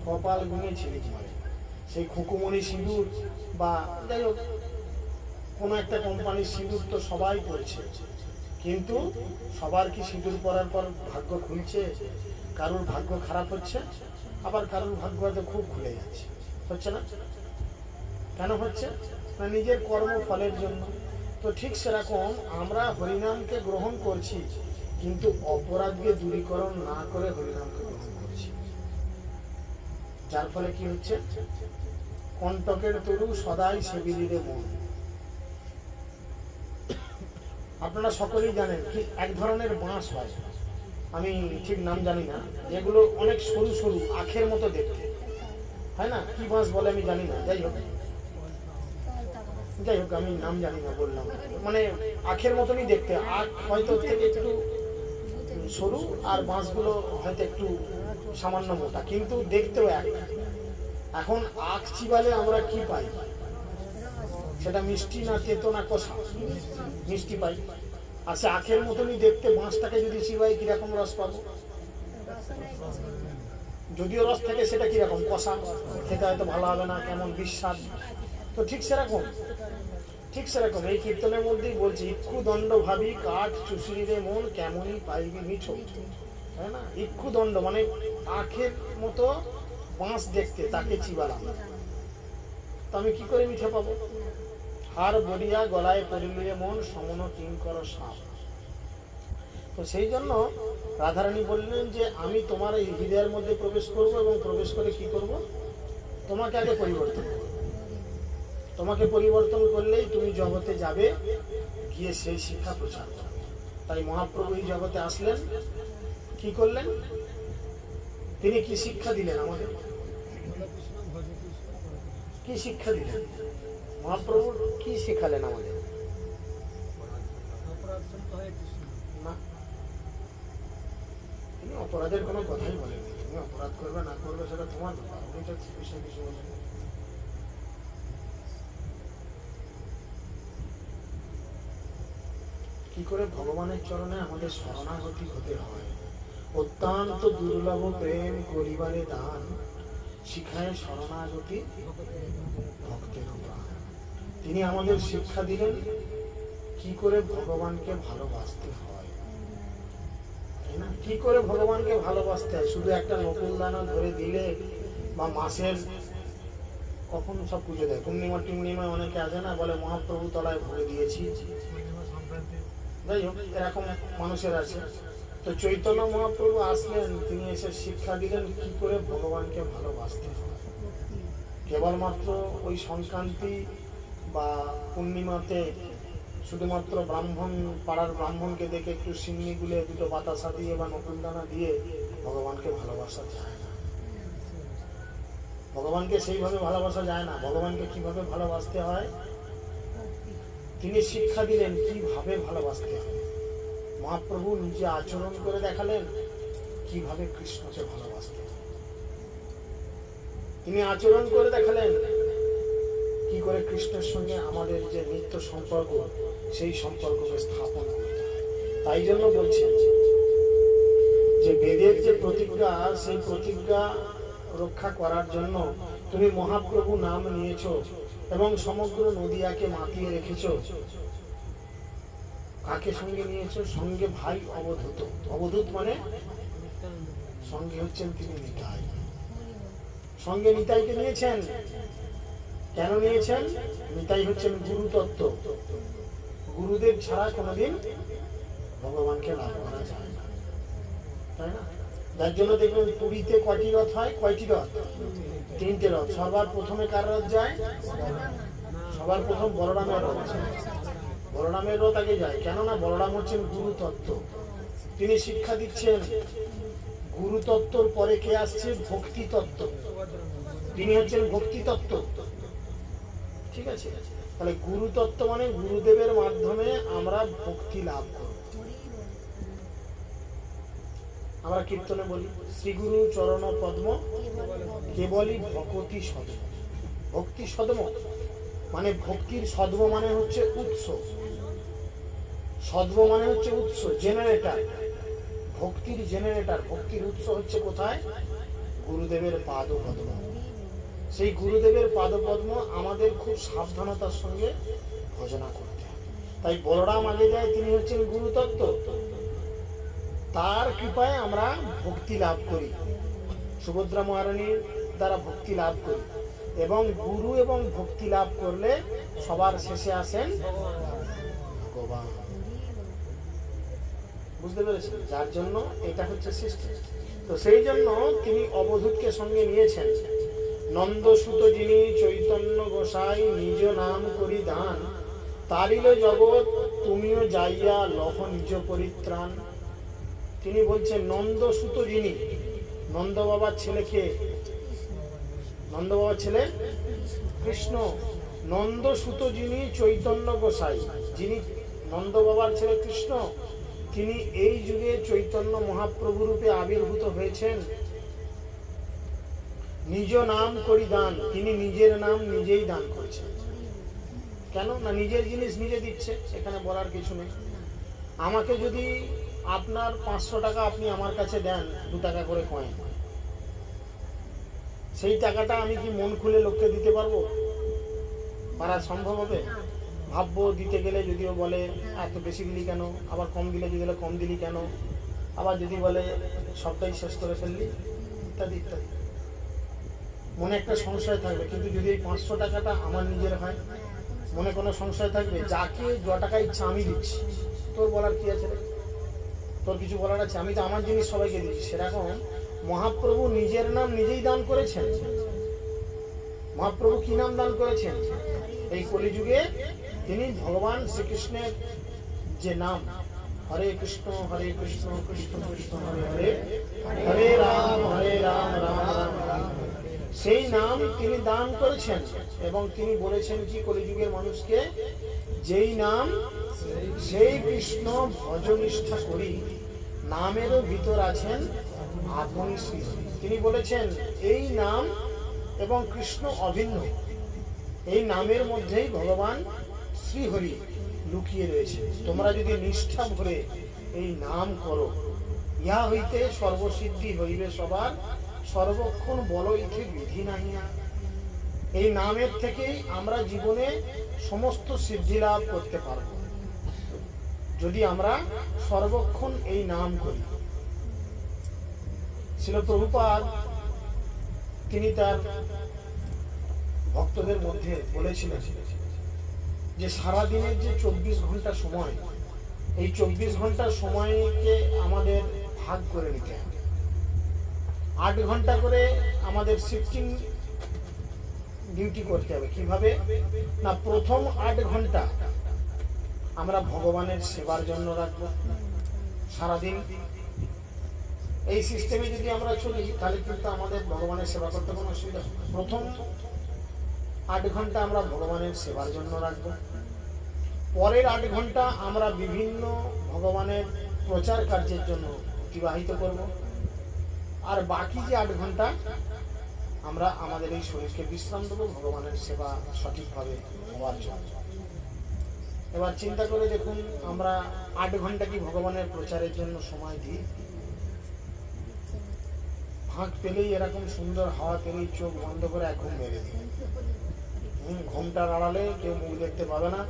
কপাল গুনে ছিলিক মারে। সেই খুকুমণি সিঁদুর বা যাই হোক কোনো একটা কোম্পানির সিঁদুর তো সবাই পড়ছে, কিন্তু সবার কি সিঁদুর পরার পর ভাগ্য খুলছে? কারোর ভাগ্য খারাপ হচ্ছে, আবার কারোর ভাগ্য হয়তো খুব খুলে যাচ্ছে। হচ্ছে না? কেন হচ্ছে না? নিজের কর্ম ফলের জন্য। তো ঠিক সেরকম আমরা হরিনামকে গ্রহণ করছি, কিন্তু অপরাধকে দূরীকরণ না করে হরিনামকে গ্রহণ করছি, যার ফলে কি হচ্ছে? কণ্টকের তরু সদাই সেবিলিরে মন। আপনারা সকলেই জানেন কি এক ধরনের বাঁশ হয়, আমি ঠিক নাম জানি না, যেগুলো অনেক সরু সরু আখের মতো দেখতে, হয় না? কি বাঁশ বলে আমি জানি না, যাই হোক আমি নাম জানি না, বললাম মানে আখের মতনই দেখতে। আখ হয়তো থেকে একটু সরু আর বাঁশগুলো হয়তো একটু সামান্য মোটা, কিন্তু দেখতেও এক। এখন আখ চিবালে আমরা কি পাই? সেটা মিষ্টি না তেতো না কষা? মিষ্টি পাই। আচ্ছা, আখের মতনই দেখতে বাঁশটাকে যদি চিবাই কিরকম রস পাবো? যদিও রস থাকে সেটা কিরকম কষা, খেতে হয়তো ভালো হবে না, কেমন বিস্বাদ। তো ঠিক সেরকম এই কীর্তনের মধ্যেই বলছি, ইক্ষু দণ্ড ভাবি কাঠ চুষিরে মন কেমনই পাইবি মিঠো, তাই না? ইক্ষু দণ্ড মানে আখের মতো বাঁশ দেখতে, তাকে চিবালাম, তো আমি কি করে মিঠে পাবো? হার বরিয়া গলায় পড়িলে মন সমন কিঙ্কর সাপ। তো সেই জন্য রাধারানী বললেন যে আমি তোমার এই হৃদয়ের মধ্যে প্রবেশ করব, এবং প্রবেশ করে কি করব? তোমাকে আগে পরিবর্তন করব। তোমাকে পরিবর্তন করলেই তুমি জগতে যাবে, গিয়ে সেই শিক্ষা প্রচার করবে। তাই মহাপ্রভু এই জগতে আসলেন, কি করলেন? তিনি কি শিক্ষা দিলেন আমাদের? কি শিক্ষা দিলেন মহাপ্রভু? কি শেখালেন আমাদের? না, তিনি অপরাধের কোনো কথাই বলেননি। তুমি অপরাধ করবে না করবে সেটা তোমার ব্যাপার, উনি তো বিষয় কিছু বলেন। কি করে ভগবানের চরণে আমাদের শরণাগতি হতে হয়, অত্যন্ত দুর্লভ প্রেম করিবারে দান, শিখায় শরণাগতি ভক্তের প্রাণ। তিনি আমাদের শিক্ষা দিলেন কি করে ভগবানকে ভালোবাসতে হয়, তাই না? কি করে ভগবানকে ভালোবাসতে হয়? শুধু একটা নকুল দানা ধরে দিলে বা মাসের কখন সব পুজো দেয়, পূর্ণিমা টুর্ণিমায় অনেকে আসে না, বলে মহাপ্রভু তলায় ভরে দিয়েছি, যাই হোক এরকম মানুষের আছে। তো চৈতন্য মহাপ্রভু আসলেন, তিনি এসে শিক্ষা দিলেন কি করে ভগবানকে ভালোবাসতে হয়। কেবলমাত্র ওই সংক্রান্তি বা পূর্ণিমাতে শুধুমাত্র ব্রাহ্মণ, পাড়ার ব্রাহ্মণকে দেখে একটু সিন্নি গুলে দুটো বাতাসা দিয়ে বা নকুলদানা দিয়ে ভগবানকে ভালোবাসা যায় না। ভগবানকে সেইভাবে ভালোবাসা যায় না। ভগবানকে কিভাবে ভালোবাসতে হয় তিনি শিক্ষা দিলেন, কিভাবে ভালোবাসতে হয়। মহাপ্রভু নিজে আচরণ করে দেখালেন কিভাবে কৃষ্ণকে ভালোবাসতে হয়। তিনি আচরণ করে দেখালেন কি করে কৃষ্ণের সঙ্গে আমাদের যে নিত্য সম্পর্ক, সেই সম্পর্ককে স্থাপন করতে হয়। তাই জন্য বলছেন যে বেদের যে প্রতিজ্ঞা, সেই প্রতিজ্ঞা রক্ষা করার জন্য তুমি মহাপ্রভু নাম নিয়েছ এবং সমগ্র নদিয়াকে মাতিয়ে রেখেছ। কাকে সঙ্গে নিয়েছ? সঙ্গে ভাই অবধূত। অবধূত মানে সঙ্গে হচ্ছেন তিনি নিতাই। সঙ্গে নিতাইকে নিয়েছেন। কেন নিয়েছেন? নিতাই হচ্ছেন গুরু তত্ত্ব। গুরুদেব ছাড়া কোনোদিন ভগবানকে লাভ করা যায় না, তাই না? যার জন্য দেখবেন পুরীতে কয়টি রথ হয়? কয়টি রথ? 3টে রথ। সবার প্রথমে কার রথ যায়? সবার প্রথম বলরামের রথ। বলরামের রথ আগে যায়। কেননা বলরাম হচ্ছেন গুরু তত্ত্ব। তিনি শিক্ষা দিচ্ছেন। গুরু তত্ত্বর পরে কে আসছে? ভক্তি তত্ত্ব। তিনি হচ্ছেন ভক্তি তত্ত্ব। ঠিক আছে? তাহলে গুরু তত্ত্ব মানে গুরুদেবের মাধ্যমে আমরা ভক্তি লাভ করব। আমরা কীর্তনে বলি শ্রীগুরু চরণ পদ্ম কেবলই ভকতি সদ্ম। ভক্তি সদ্ম মানে ভক্তির সদ্ম মানে হচ্ছে উৎস। সদ্ম মানে হচ্ছে উৎস, জেনারেটর। ভক্তির জেনারেটর, ভক্তির উৎস হচ্ছে কোথায়? গুরুদেবের পাদপদ্ম। সেই গুরুদেবের পাদপদ্ম আমাদের খুব সাবধানতার সঙ্গে ভজনা করতে হবে। তাই বলরাম আগে যায়, তিনি হচ্ছেন গুরুতত্ত্ব। তার কৃপায় আমরা ভক্তি লাভ করি, সুভদ্রা মহারানীর দ্বারা ভক্তি লাভ করি। এবং গুরু এবং ভক্তি লাভ করলে সবার শেষে আসেন ভগবান। বুঝতে পেরেছেন? যার জন্য এটা হচ্ছে সিস্টেম। তো সেই জন্য তিনি অবধূতকে সঙ্গে নিয়েছেন। নন্দসুত যিনি চৈতন্য গোসাই নিজ নাম করি দান, তারিল জগৎ তুমিও যাইয়া লহ নিজ পরিত্রাণ। তিনি বলছেন নন্দসুত যিনি, নন্দ বাবার ছেলেকে, নন্দ বাবার ছেলে কৃষ্ণ। নন্দসুত যিনি চৈতন্য গোসাই, যিনি নন্দ বাবার ছেলে কৃষ্ণ, তিনি এই যুগে চৈতন্য মহাপ্রভু রূপে আবির্ভূত হয়েছেন। নিজ নাম করি দান, তিনি নিজের নাম নিজেই দান করেছেন। কেন না নিজের জিনিস নিজে দিচ্ছে, এখানে বলার কিছু নেই। আমাকে যদি আপনার 500 টাকা আপনি আমার কাছে দেন 2 টাকা করে কয়েন, সেই টাকাটা আমি কি মন খুলে লোককে দিতে পারবো? পারা সম্ভব হবে? ভাববো দিতে গেলে যদিও বলে এত বেশি দিলি কেন, আবার কম দিলে যদি বলে কম দিলি কেন, আবার যদি বলে সবটাই শেষ করে ফেললি, ইত্যাদি ইত্যাদি। মনে একটা সংশয় থাকবে। কিন্তু যদি এই 500 টাকাটা আমার নিজের হয়, মনে কোনো সংশয় থাকবে? যাকে য টাকা ইচ্ছা আমি দিচ্ছি, তোর বলার কি আছে? তোর কিছু বলার আছে? আমি তো আমার জিনিস সবাইকে দিচ্ছি। সেরকম মহাপ্রভু নিজের নাম নিজেই দান করেছেন। মহাপ্রভু কি নাম দান করেছেন? এই কলিযুগে তিনি ভগবান শ্রীকৃষ্ণের যে নাম, হরে কৃষ্ণ কৃষ্ণ কৃষ্ণ হরে হরে, হরে রাম রাম রাম রাম, সেই নাম তিনি দান করেছেন। এবং তিনি বলেছেন কি কলিযুগের মানুষকে, যেই নাম সেই কৃষ্ণ ভজনিষ্ঠা করি, নামেরও ভিতর আছেন আপনি শ্রী। তিনি বলেছেন এই নাম এবং কৃষ্ণ অভিন্ন, এই নামের মধ্যেই ভগবান শ্রীহরি লুকিয়ে রয়েছে। তোমরা যদি নিষ্ঠা ভরে এই নাম করো, ইহা হইতে সর্বসিদ্ধি হইবে সবার, সর্বক্ষণ বলইতে বিধি নাহিয়া। এই নামের থেকেই আমরা জীবনে সমস্ত সিদ্ধি লাভ করতে পারব, যদি আমরা সর্বক্ষণ এই নাম করি। শ্রীল প্রভুপাদ তিনি তার ভক্তদের মধ্যে বলেছিলেন যে সারাদিনের যে 24 ঘন্টা সময়, এই 24 ঘন্টার সময়কে আমাদের ভাগ করে নিতে হবে। 8 ঘন্টা করে আমাদের শিফটিং ডিউটি করতে হবে। কিভাবে না, প্রথম 8 ঘন্টা আমরা ভগবানের সেবার জন্য রাখবো সারাদিন। এই সিস্টেমে যদি আমরা চলি তাহলে কিন্তু আমাদের ভগবানের সেবা করতে কোনো অসুবিধা হবে। প্রথম 8 ঘন্টা আমরা ভগবানের সেবার জন্য রাখবো। পরের 8 ঘন্টা আমরা বিভিন্ন ভগবানের প্রচার কার্যের জন্য অতিবাহিত করব। আর বাকি যে 8 ঘন্টা আমরা আমাদের এই শরীরকে বিশ্রাম দেবো ভগবানের সেবা সঠিকভাবে হওয়ার জন্য। এবার চিন্তা করে দেখুন, আমরা 8 ঘন্টা কি ভগবানের প্রচারের জন্য সময় দিই? ফাঁক পেলেই এরকম সুন্দর হাওয়া পেলেই চোখ বন্ধ করে এক ঘুম মেরে দিই। ঘুমটার আড়ালে কেউ মুখ দেখতে পাবে না,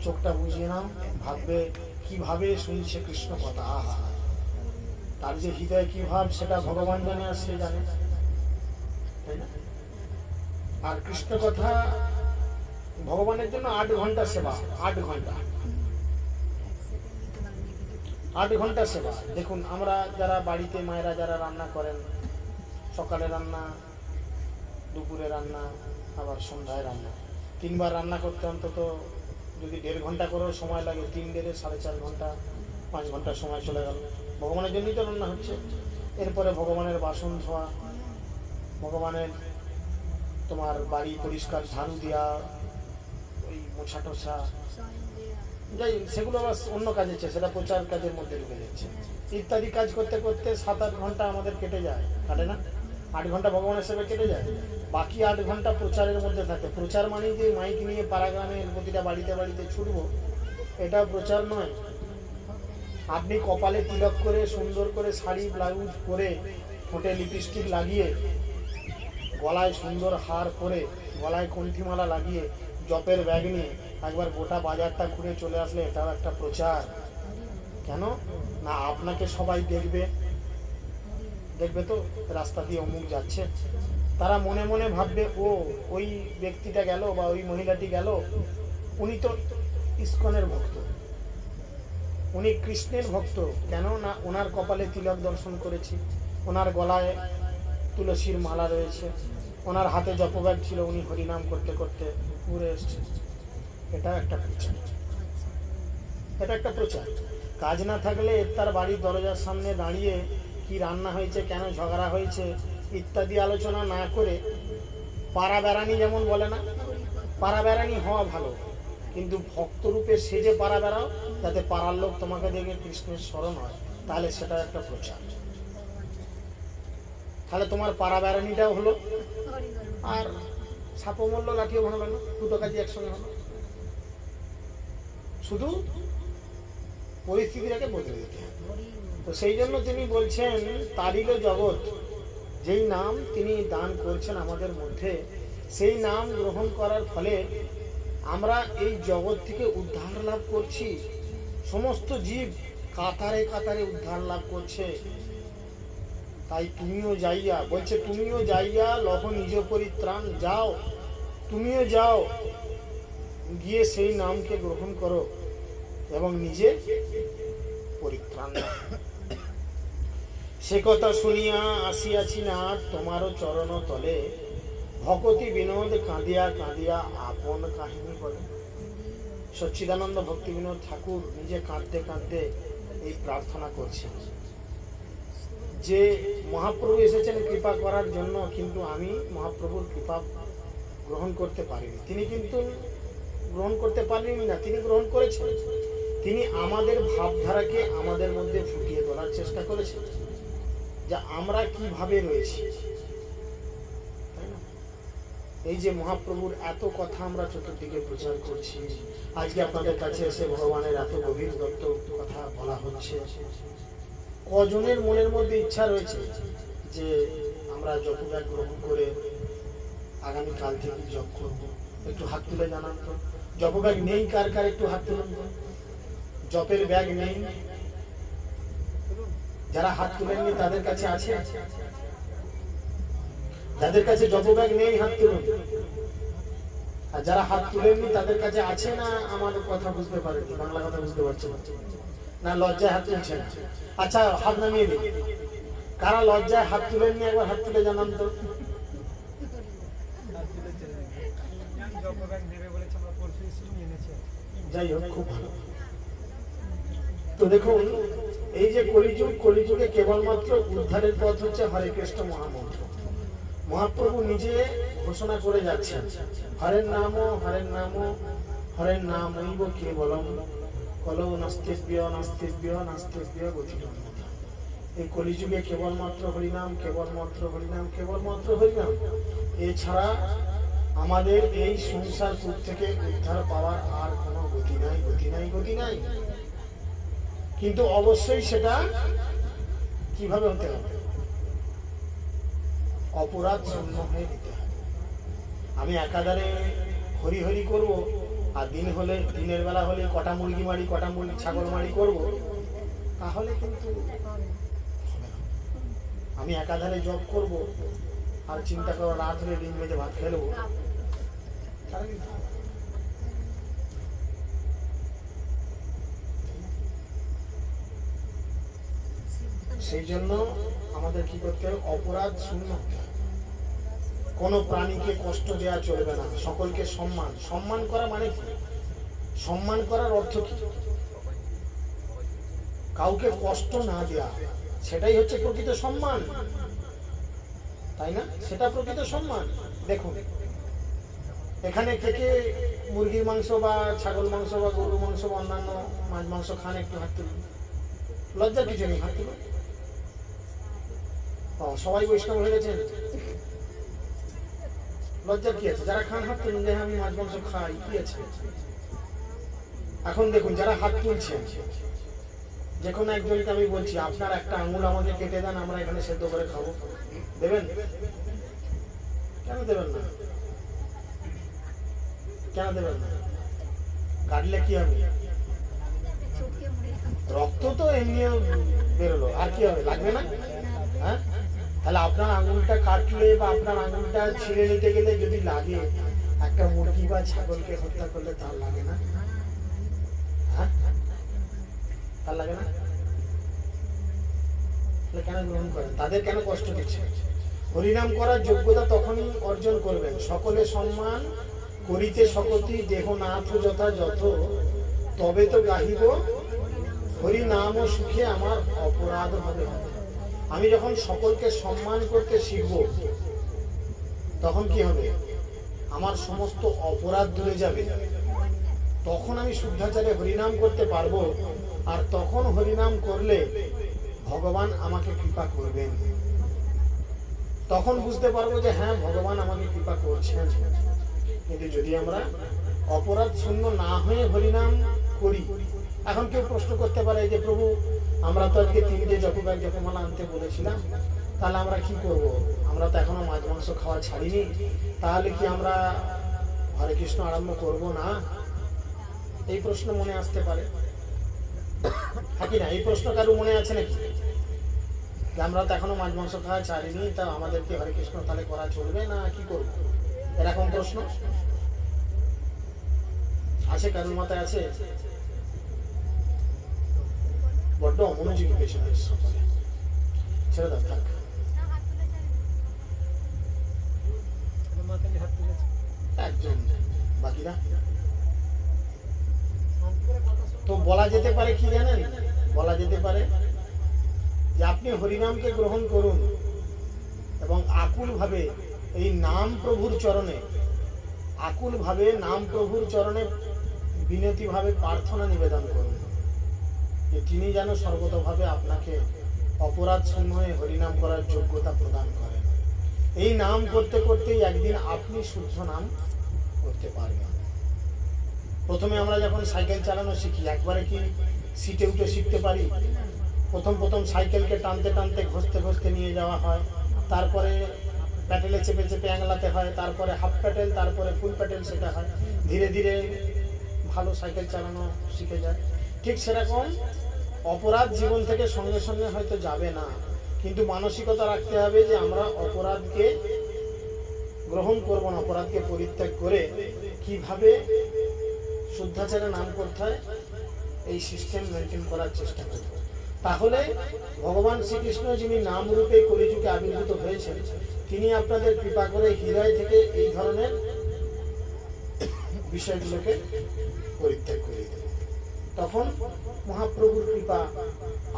চোখটা বুঝিয়ে নাও, ভাববে কিভাবে শুনছে কৃষ্ণ কথা। আহা, তার যে হৃদয় কি ভাব সেটা ভগবান জানে আর সে জানে, তাই না? আর কৃষ্ণ কথা ভগবানের জন্য 8 ঘন্টা সেবা। 8 ঘন্টা 8 ঘন্টা সেবা। দেখুন আমরা যারা বাড়িতে মায়েরা যারা রান্না করেন, সকালে রান্না, দুপুরে রান্না, আবার সন্ধ্যায় রান্না, 3 বার রান্না করতে অন্তত যদি 1.5 ঘন্টা করেও সময় লাগে, 3 × 4.5 ঘন্টা, 5 ঘন্টা সময় চলে গেল। ভগবানের জন্যই তো রান্না হচ্ছে। এরপরে ভগবানের বাসন ধোয়া, ভগবানের তোমার বাড়ি পরিষ্কার ঝাড়ু দেওয়া, ওই মোছা টোছা, যাই সেগুলো আবার অন্য কাজ হচ্ছে, সেটা প্রচার কাজের মধ্যে ঢুকে যাচ্ছে। ইত্যাদি কাজ করতে করতে 7-8 ঘন্টা আমাদের কেটে যায়, কাটে না? 8 ঘন্টা ভগবানের সেবায় কেটে যায়, বাকি 8 ঘন্টা প্রচারের মধ্যে থাকে। প্রচার মানে যে মাইক নিয়ে পাড়া গ্রামে প্রতিটা বাড়িতে বাড়িতে ছুটবো, এটা প্রচার নয়। আপনি কপালে তিলক করে, সুন্দর করে শাড়ি ব্লাউজ পরে, ঠোঁটে লিপস্টিক লাগিয়ে, গলায় সুন্দর হার পরে, গলায় কণ্ঠিমালা লাগিয়ে, জপের ব্যাগ নিয়ে একবার গোটা বাজারটা ঘুরে চলে আসলে এটাও একটা প্রচার। কেন না, আপনাকে সবাই দেখবে, দেখবে তো রাস্তা দিয়ে অমুক যাচ্ছে, তারা মনে মনে ভাববে ও ওই ব্যক্তিটা গেল বা ওই মহিলাটি গেল, উনি তো ইস্কনের ভক্ত, উনি কৃষ্ণের ভক্ত। কেন না, ওনার কপালে তিলক দর্শন করেছি, ওনার গলায় তুলসীর মালা রয়েছে, ওনার হাতে জপব্যাগ ছিল, উনি হরিনাম করতে করতে ঘুরে এসছে। এটা একটা প্রচার, এটা একটা প্রচার। কাজ না থাকলে তার বাড়ির দরজার সামনে দাঁড়িয়ে কি রান্না হয়েছে, কেন ঝগড়া হয়েছে ইত্যাদি আলোচনা না করে, পাড়া বেড়ানি যেমন বলে না, পাড়া বেড়ানি হওয়া ভালো, কিন্তু ভক্তরূপে সেজে পাড়া বেড়াও, যাতে পাড়ার লোক তোমাকে দেখে কৃষ্ণের স্মরণ হয়, তাহলে সেটা একটা প্রচার। তাহলে তোমার পাড়া বেড়ানিটাও হলো, আর সাপও মরলো লাঠিও ভাঙলো না, দুটো কাজই একসঙ্গে হলো। শুধু পরিস্থিতিটাকে বদলে দিতে হবে। তো সেই জন্য তিনি বলছেন তারিল জগৎ, যেই নাম তিনি দান করছেন আমাদের মধ্যে, সেই নাম গ্রহণ করার ফলে আমরা এই জগৎ থেকে উদ্ধার লাভ করছি। সমস্ত জীব কাতারে কাতারে উদ্ধার লাভ করছে। তাই তুমিও যাইয়া, বলছে তুমিও যাইয়া লহ নিজ পরিত্রাণ, যাও তুমিও যাও, গিয়ে সেই নামকে গ্রহণ করো এবং নিজে পরিত্রাণ নাও। সে কথা শুনিয়া আসিয়াছি না তোমারও চরণ তলে, ভকতি বিনোদ কাঁদিয়া কাঁদিয়া আপন কাহিনী বলে। সচ্চিদানন্দ ভক্তি বিনোদ ঠাকুর নিজে কাঁদতে কাঁদতে এই প্রার্থনা করছেন যে মহাপ্রভু এসেছেন কৃপা করার জন্য, কিন্তু আমি মহাপ্রভুর কৃপা গ্রহণ করতে পারিনি। তিনি কিন্তু গ্রহণ করতে পারেননি না, তিনি গ্রহণ করেছেন। তিনি আমাদের ভাবধারাকে আমাদের মধ্যে ফুটিয়ে তোলার চেষ্টা করেছেন, যে আমরা কিভাবে রয়েছি। তাই না? এই যে মহাপ্রভুর এত কথা আমরা চতুর্দিকে প্রচার করছি, আজকে আপনাদের কাছে এসে ভগবানের এত গভীর তত্ত্ব কথা বলা হচ্ছে, কজনের মনের মধ্যে ইচ্ছা রয়েছে যে আমরা জপব্যাগ গ্রহণ করে আগামীকাল থেকে জপ করব? একটু হাত তুলে জানান তো। জপব্যাগ নেই কার কার, একটু হাত তুলুন তো। জপের ব্যাগ নেই, যারা হাত তুলেননি তাদের কাছে আছে? যাদের কাছে জপব্যাগ নেই হাত তুলুন। আর যারা হাত তুলেননি তাদের কাছে আছে না? আমাদের কথা বুঝতে পারেনি, বাংলা কথা বুঝতে পারছেন না, লজ্জায় হাত তুলছেন? আচ্ছা হাত নামিয়ে দিন। কারা লজ্জায় হাত তুলেননি একবার হাত তুলে জানান তো। যাই হোক, খুব ভালো। তো দেখুন, এই যে কলিযুগ, কলিযুগে কেবলমাত্র উদ্ধারের পথ হচ্ছে হরে কৃষ্ণ মহামন্ত্র। মহাপ্রভু নিজে ঘোষণা করে যাচ্ছেন, হরের নাম হরের নাম হরের নামৈব কেবলম কলৌ নাস্তিব্য নাস্তিব্য নাস্তিব্য গতিরম। এই কলিযুগে কেবলমাত্র হরিনাম, কেবলমাত্র হরিনাম, কেবলমাত্র হরিনাম। এছাড়া আমাদের এই সংসার কূপ থেকে উদ্ধার পাওয়ার আর কোনো গতি নাই, গতি নাই, গতি নাই। কিন্তু অবশ্যই সেটা কিভাবে হতে হবে? অপরাধ শূন্য হয়ে দিতে হবে। আমি একাধারে হরি হরি করব, আর দিন হলে, দিনের বেলা হলে কটা মুরগি মারি, কটা মুরগি ছাগল মারি করব, তাহলে কিন্তু হবে না। আমি একাধারে জব করব আর চিন্তা করো রাত হলে ডিম ভেজে ভাত খেলবো, সেই জন্য আমাদের কি করতে হবে? অপরাধ শূন্য। কোন প্রাণীকে কষ্ট দেওয়া চলবে না, সকলকে সম্মান। সম্মান করা মানে কি? সম্মান করার অর্থ কি? কাউকে কষ্ট না দেওয়া, সেটাই হচ্ছে প্রকৃত সম্মান, তাই না? সেটা প্রকৃত সম্মান। দেখুন, এখানে কে কে মুরগির মাংস বা ছাগল মাংস বা গরুর মাংস বা অন্যান্য মাছ মাংস খান? একটু হাত তুলুন। লজ্জার কিছু নেই, হাত তুলুন। সবাই বৈষ্ণব হয়ে গেছেন, লজ্জার কি আছে? যারা খান হাত তুলুন, যে আমি মাছ মাংস খাই, কি আছে? এখন দেখুন, যারা হাত তুলছেন, যে কোনো একজনকে আমি বলছি আপনার একটা আঙুল আমাকে কেটে দেন, আমরা এখানে সেদ্ধ করে খাবো, দেবেন? কেন দেবেন না? কেন দেবেন না? কাটলে কি হবে? রক্ত তো এমনিও বেরোলো, আর কি হবে? লাগবে না? হ্যাঁ, তাহলে আপনার আঙুলটা কাটলে বা আপনার আঙুলটা ছিঁড়ে নিতে গেলে যদি লাগে, একটা মুরগি বা ছাগলকে হত্যা করলে তার লাগে না? হ্যাঁ, তার লাগে না? কেন গ্রহণ করেন? তাদের কেন কষ্ট দিচ্ছে? হরিনাম করার যোগ্যতা তখনই অর্জন করবেন, সকলে সম্মান করিতে সকতি দেহ নাথ যথাযথ, তবে তো গাহিব হরি নাম ও সুখে আমার অপরাধ হবে। আমি যখন সকলকে সম্মান করতে শিখব, তখন কি হবে? আমার সমস্ত অপরাধ দূরে যাবে। তখন আমি শুদ্ধাচারে হরিনাম করতে পারবো, আর তখন হরিনাম করলে ভগবান আমাকে কৃপা করবেন। তখন বুঝতে পারবো যে হ্যাঁ, ভগবান আমাকে কৃপা করছেন। কিন্তু যদি আমরা অপরাধ শূন্য না হয়ে হরিনাম করি। এখন কেউ প্রশ্ন করতে পারে যে প্রভু আমরা তো আজকে 3টে জপব্যাগ জপমালা আনতে বলেছিলাম, তাহলে আমরা কি করব? আমরা তো এখনো মাছ মাংস খাওয়া ছাড়িনি, তাহলে কি আমরা হরে কৃষ্ণ আরম্ভ করব না? এই প্রশ্ন মনে আসতে পারে, হ্যাঁ কি না? এই প্রশ্ন কারো মনে আছে নাকি? আমরা তো এখনো মাছ মাংস খাওয়া ছাড়িনি, তা আমাদেরকে হরে কৃষ্ণ তাহলে করা চলবে না, কি করব? এরকম প্রশ্ন আছে কারোর মাথায়? আছে? বড্ড অমনোযোগী পেছনে সকালে, ছেড়ে দাও, থাক। একজন বাকিরা তো বলা যেতে পারে কি জানেন? বলা যেতে পারে যে আপনি হরিনামকে গ্রহণ করুন এবং আকুল ভাবে এই নাম প্রভুর চরণে, আকুল ভাবে নাম প্রভুর চরণে বিনতি ভাবে প্রার্থনা নিবেদন করুন যে তিনি যেন সর্বতভাবে আপনাকে অপরাধ শূন্য হয়ে হরিনাম করার যোগ্যতা প্রদান করেন। এই নাম করতে করতেই একদিন আপনি শুদ্ধ নাম করতে পারবেন। প্রথমে আমরা যখন সাইকেল চালানো শিখি, একবারে কি সিটে উঠে শিখতে পারি? প্রথম প্রথম সাইকেলকে টানতে টানতে ঘষতে ঘষতে নিয়ে যাওয়া হয়, তারপরে প্যাটেলে চেপে চেপে অ্যাংলাতে হয়, তারপরে হাফ প্যাটেল, তারপরে ফুল প্যাটেল শেখা হয়। ধীরে ধীরে ভালো সাইকেল চালানো শিখে যায়। ঠিক সেরকম অপরাধ জীবন থেকে সঙ্গে সঙ্গে হয়তো যাবে না, কিন্তু মানসিকতা রাখতে হবে যে আমরা অপরাধকে গ্রহণ করব না, অপরাধকে পরিত্যাগ করে কিভাবে শুদ্ধাচারে নাম করতে হয় এই সিস্টেম মেনটেন করার চেষ্টা করব। তাহলে ভগবান শ্রীকৃষ্ণ যিনি নাম রূপে কলিযুগে আবির্ভূত হয়েছেন, তিনি আপনাদের কৃপা করে হৃদয় থেকে এই ধরনের বিষয়গুলোকে পরিত্যাগ করে দেবেন। তখন মহাপ্রভুর কৃপা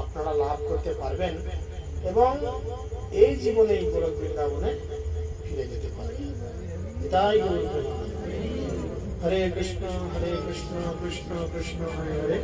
আপনারা লাভ করতে পারবেন এবং এই জীবনে এই গোলক বৃন্দাবনে ফিরে যেতে পারবেন। তাই হরে কৃষ্ণ কৃষ্ণ কৃষ্ণ কৃষ্ণ হরে হরে।